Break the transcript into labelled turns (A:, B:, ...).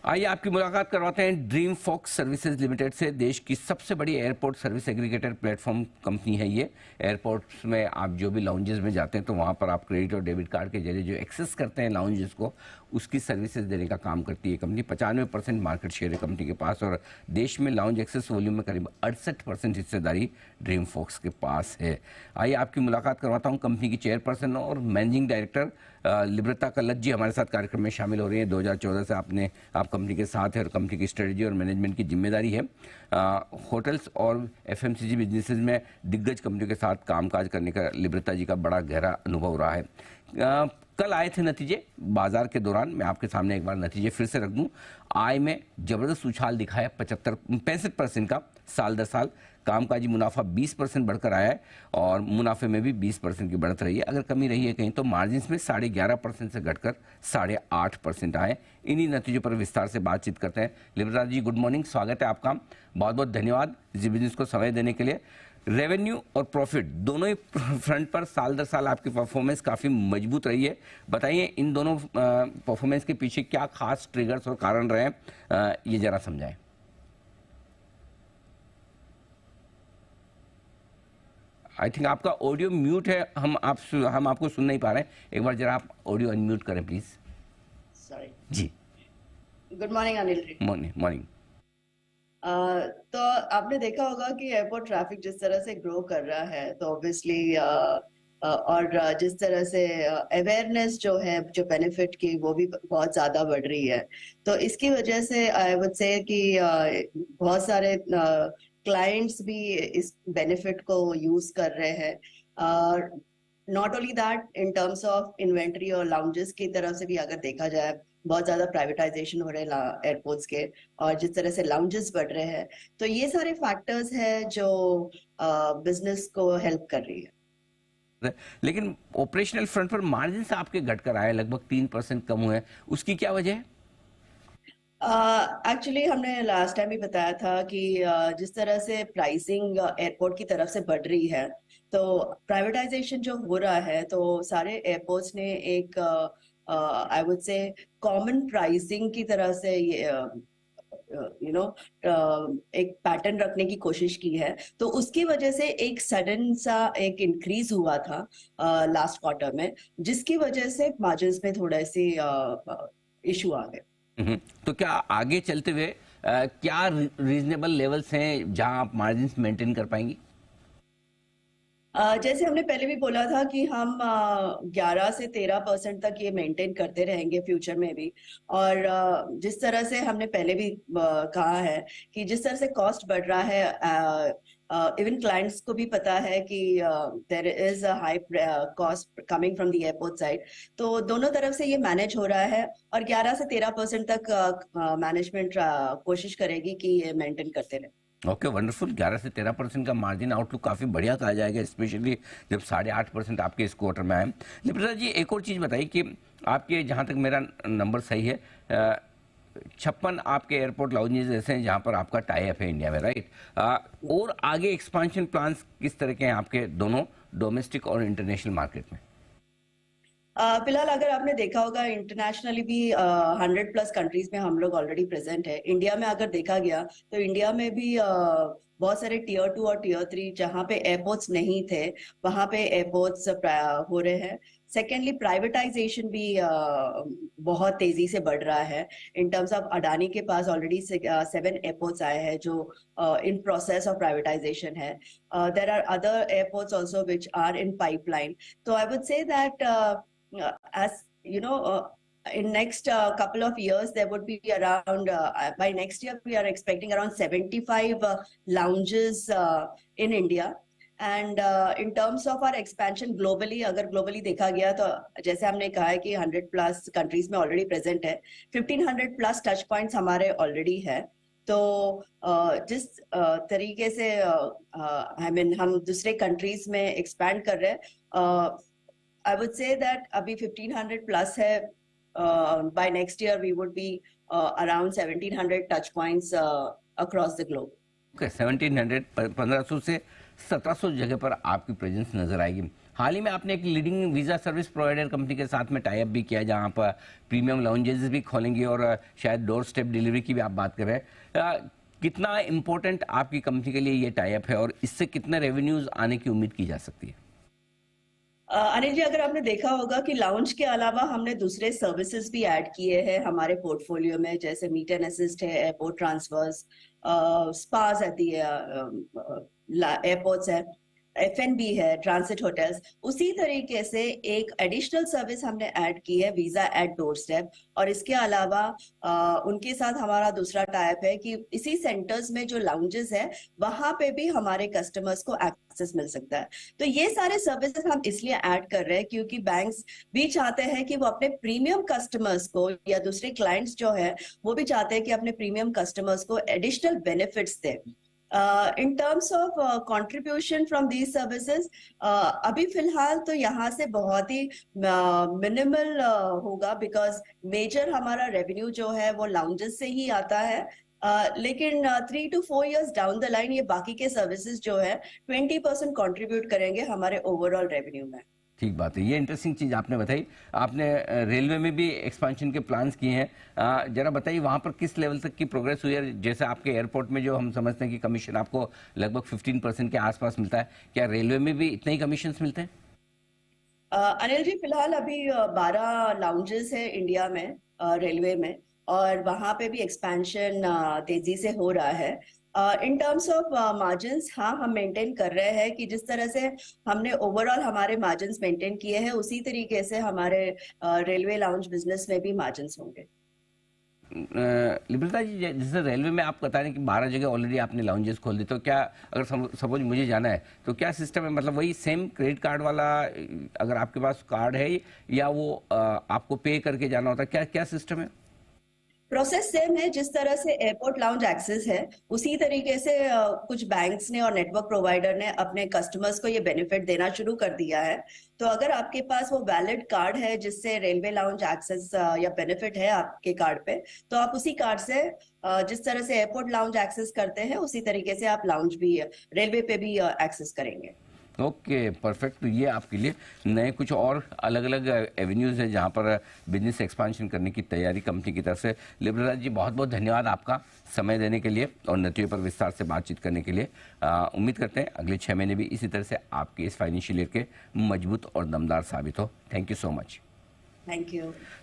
A: आइए आपकी मुलाकात करवाते हैं ड्रीम फॉक्स सर्विसेज लिमिटेड से। देश की सबसे बड़ी airport service aggregator platform company है ये। एयरपोर्ट्स में आप जो भी लाउंजेस में जाते हैं तो वहाँ पर आप क्रेडिट और डेबिट कार्ड के जरिए जो एक्सेस करते हैं लाउंजेस को, उसकी सर्विसेज देने का काम करती है कंपनी। 95% मार्केट शेयर है कंपनी के पास और देश में लाउंज एक्सेस वॉल्यूम में करीब 68% हिस्सेदारी ड्रीम फॉक्स के पास है। आइए आपकी मुलाकात करवाता हूँ कंपनी की चेयरपर्सन और मैनेजिंग डायरेक्टर लिब्रता कल्लत जी हमारे साथ कार्यक्रम में शामिल हो रही हैं। 2014 से आप कंपनी के साथ है और कंपनी की स्ट्रेटजी और मैनेजमेंट की जिम्मेदारी है। होटल्स और एफएमसीजी बिजनेसेस में दिग्गज कंपनियों के साथ कामकाज करने का लिब्रता जी का बड़ा गहरा अनुभव रहा है। कल आए थे नतीजे बाजार के दौरान, मैं आपके सामने एक बार नतीजे फिर से रख दूं। आय में जबरदस्त उछाल दिखाया 65% का साल दर साल। कामकाजी मुनाफा 20% बढ़कर आया है और मुनाफे में भी 20% की बढ़त रही है। अगर कमी रही है कहीं तो मार्जिन्स में 11.5% से घटकर 8.5% आए। इन्हीं नतीजों पर विस्तार से बातचीत करते हैं। लिब्रता जी गुड मॉर्निंग, स्वागत है आपका। बहुत बहुत धन्यवाद जी बिजनेस को समय देने के लिए। रेवेन्यू और प्रॉफिट दोनों ही फ्रंट पर साल दर साल आपकी परफॉर्मेंस काफ़ी मजबूत रही है। बताइए इन दोनों परफॉर्मेंस के पीछे क्या खास ट्रिगर्स और कारण रहे हैं, ये जरा समझाएं। आई थिंक आपका ऑडियो म्यूट है, हम आपको सुन नहीं पा रहे हैं। एक बार जरा आप ऑडियो अनम्यूट करें प्लीज।
B: सॉरी
A: जी
B: good morning Anil ji.
A: Morning.
B: तो आपने देखा होगा कि एयरपोर्ट ट्रैफिक जिस तरह से ग्रो कर रहा है तो ऑब्वियसली और जिस तरह से अवेयरनेस जो है जो बेनिफिट की वो भी बहुत ज्यादा बढ़ रही है। तो इसकी वजह से आई वुड से कि बहुत सारे क्लाइंट्स भी इस बेनिफिट को यूज कर रहे हैं। और not only that, in terms of inventory और लाउंजेस की तरफ से भी अगर देखा जाए, बहुत ज्यादा प्राइवेटाइजेशन हो रहे हैं एयरपोर्ट्स के और जिस तरह से लाउंजेस बढ़ रहे हैं, तो ये सारे फैक्टर्स हैं जो बिजनेस को हेल्प कर रही है।
A: लेकिन ऑपरेशनल फ्रंट पर मार्जिन आपके घटकर आए, लगभग 3% कम हुए, उसकी क्या वजह है?
B: एक्चुअली हमने लास्ट टाइम भी बताया था कि जिस तरह से प्राइसिंग एयरपोर्ट की तरफ से बढ़ रही है, तो प्राइवेटाइजेशन जो हो रहा है तो सारे एयरपोर्ट्स ने एक आई वुड से कॉमन प्राइसिंग की तरह से एक पैटर्न रखने की कोशिश की है। तो उसकी वजह से एक सडन सा एक इंक्रीज हुआ था लास्ट क्वार्टर में, जिसकी वजह से मार्जिन्स में थोड़ा सी इशू आ गए।
A: तो क्या आगे चलते हुए क्या रीजनेबल लेवल्स हैं जहां आप मार्जिन मेंटेन कर पाएंगी?
B: जैसे हमने पहले भी बोला था कि हम 11 से 13% तक ये मेंटेन करते रहेंगे फ्यूचर में भी। और जिस तरह से हमने पहले भी कहा है कि जिस तरह से कॉस्ट बढ़ रहा है, इवन क्लाइंट्स को भी पता है कि there is a high cost coming from the airport side, तो दोनों तरफ से ये मैनेज हो रहा है और 11 से 13% तक मैनेजमेंट कोशिश करेगी कि ये मेंटेन करते रहे।
A: Okay wonderful. 11 से 13% का मार्जिन आउटलुक काफ़ी बढ़िया कहा जाएगा, स्पेशली जब 8.5% आपके इस क्वार्टर में आए। लिब्रता जी एक और चीज़ बताइए कि आपके, जहाँ तक मेरा नंबर सही है, 56 आपके एयरपोर्ट लाउंजेस ऐसे हैं जहाँ पर आपका टाई अप है इंडिया में, राइट? और आगे एक्सपांशन प्लान्स किस तरह के हैं आपके दोनों डोमेस्टिक और इंटरनेशनल मार्केट में?
B: फिलहाल अगर आपने देखा होगा इंटरनेशनली भी 100+ कंट्रीज में हम लोग ऑलरेडी प्रेजेंट है। इंडिया में अगर देखा गया तो इंडिया में भी बहुत सारे टियर 2 और टियर 3 जहाँ पे एयरपोर्ट्स नहीं थे वहां पे एयरपोर्ट्स हो रहे हैं। सेकेंडली प्राइवेटाइजेशन भी बहुत तेजी से बढ़ रहा है। इन टर्म्स ऑफ अडानी के पास ऑलरेडी 7 एयरपोर्ट्स आए हैं जो इन प्रोसेस ऑफ प्राइवेटाइजेशन है। There are other airports also which are in pipeline. तो I would say that as you know, in next couple of years there would be around by next year we are expecting around 75 lounges in India. And in terms of our expansion globally, अगर globally देखा गया तो जैसे हमने कहा है कि 100+ countries में already present है, 1500+ touch points हमारे already है। तो जिस तरीके से I mean हम दूसरे countries में expand कर रहे हैं, I would say that अभी 1500+ है। By next year we would be around 1700 touch points across the globe.
A: Okay 1700, 1500 से 1700 जगह पर आपकी प्रेजेंस नजर आएगी। हाल ही में आपने एक leading visa service provider company के साथ में टाई अप भी किया, जहां पर प्रीमियम लाउंजेस भी खोलेंगे और शायद डोर स्टेप डिलीवरी की भी आप बात कर रहे हैं। कितना इम्पोर्टेंट आपकी कंपनी के लिए ये टाई अप है और इससे कितने रेवेन्यूज आने की उम्मीद की जा सकती है?
B: अनिल जी, अगर आपने देखा होगा कि लाउंज के अलावा हमने दूसरे सर्विसेज भी ऐड किए हैं हमारे पोर्टफोलियो में, जैसे मीट एंड असिस्ट है, एयरपोर्ट ट्रांसफर्स, स्पास आती है, एयरपोर्ट्स है, एफएनबी है, ट्रांसिट होटल्स। उसी तरीके से एक एडिशनल सर्विस हमने ऐड की है, वीजा एट डोर स्टेप। और इसके अलावा उनके साथ हमारा दूसरा टाइप है कि इसी सेंटर्स में जो लाउंजेस है वहां पे भी हमारे कस्टमर्स को एक्सेस मिल सकता है। तो ये सारे सर्विसेज हम इसलिए ऐड कर रहे हैं क्योंकि बैंक्स भी चाहते हैं कि वो अपने प्रीमियम कस्टमर्स को, या दूसरे क्लाइंट्स जो है वो भी चाहते हैं कि अपने प्रीमियम कस्टमर्स को एडिशनल बेनिफिट्स दें। In terms of contribution from these services, अभी फिलहाल तो यहाँ से बहुत ही मिनिमल होगा, बिकॉज मेजर हमारा रेवेन्यू जो है वो लाउंजेस से ही आता है। लेकिन 3 to 4 years down the line ये बाकी के सर्विसेज जो है 20% कंट्रीब्यूट करेंगे हमारे ओवरऑल रेवेन्यू में।
A: ठीक बात है, ये इंटरेस्टिंग चीज़ आपने बताई। आपने रेलवे में भी एक्सपेंशन के प्लान्स किए हैं, जरा बताइए वहाँ पर किस लेवल तक की प्रोग्रेस हुई है? जैसे आपके एयरपोर्ट में जो हम समझते हैं कि कमीशन आपको लगभग 15% के आसपास मिलता है, क्या रेलवे में भी इतने ही कमीशन मिलते हैं?
B: अनिल जी, फिलहाल अभी 12 लाउंजेस है इंडिया में, रेलवे में, और वहां पे भी एक्सपेंशन तेजी से हो रहा है। इन टर्म्स ऑफ मार्जिन्स, हाँ, हम मेंटेन कर रहे हैं कि जिस तरह से हमने ओवरऑल हमारे मार्जिन्स मेंटेन किए हैं उसी तरीके से हमारे रेलवे लाउंज बिजनेस में भी मार्जिन्स होंगे।
A: लिब्रता जी, जैसे रेलवे में आप बता रहे हैं कि 12 जगह ऑलरेडी आपने लाउंजेस खोल दी, तो क्या अगर सपोज मुझे जाना है तो क्या सिस्टम है? मतलब वही सेम क्रेडिट कार्ड वाला, अगर आपके पास कार्ड है, या वो आपको पे करके जाना होता है? क्या क्या सिस्टम है?
B: प्रोसेस सेम है। जिस तरह से एयरपोर्ट लाउंज एक्सेस है उसी तरीके से कुछ बैंक्स ने और नेटवर्क प्रोवाइडर ने अपने कस्टमर्स को ये बेनिफिट देना शुरू कर दिया है। तो अगर आपके पास वो वैलिड कार्ड है जिससे रेलवे लाउंज एक्सेस या बेनिफिट है आपके कार्ड पे, तो आप उसी कार्ड से जिस तरह से एयरपोर्ट लाउंज एक्सेस करते हैं उसी तरीके से आप लाउंज भी रेलवे पे भी एक्सेस करेंगे।
A: Okay, perfect. तो ये आपके लिए नए कुछ और अलग अलग एवेन्यूज़ है जहाँ पर बिजनेस एक्सपांशन करने की तैयारी कंपनी की तरफ से। लिब्रता जी, बहुत बहुत धन्यवाद आपका समय देने के लिए और नतीजों पर विस्तार से बातचीत करने के लिए। उम्मीद करते हैं अगले 6 महीने भी इसी तरह से आपके इस फाइनेंशियल ईयर के मजबूत और दमदार साबित हो। Thank you so much.
B: Thank you.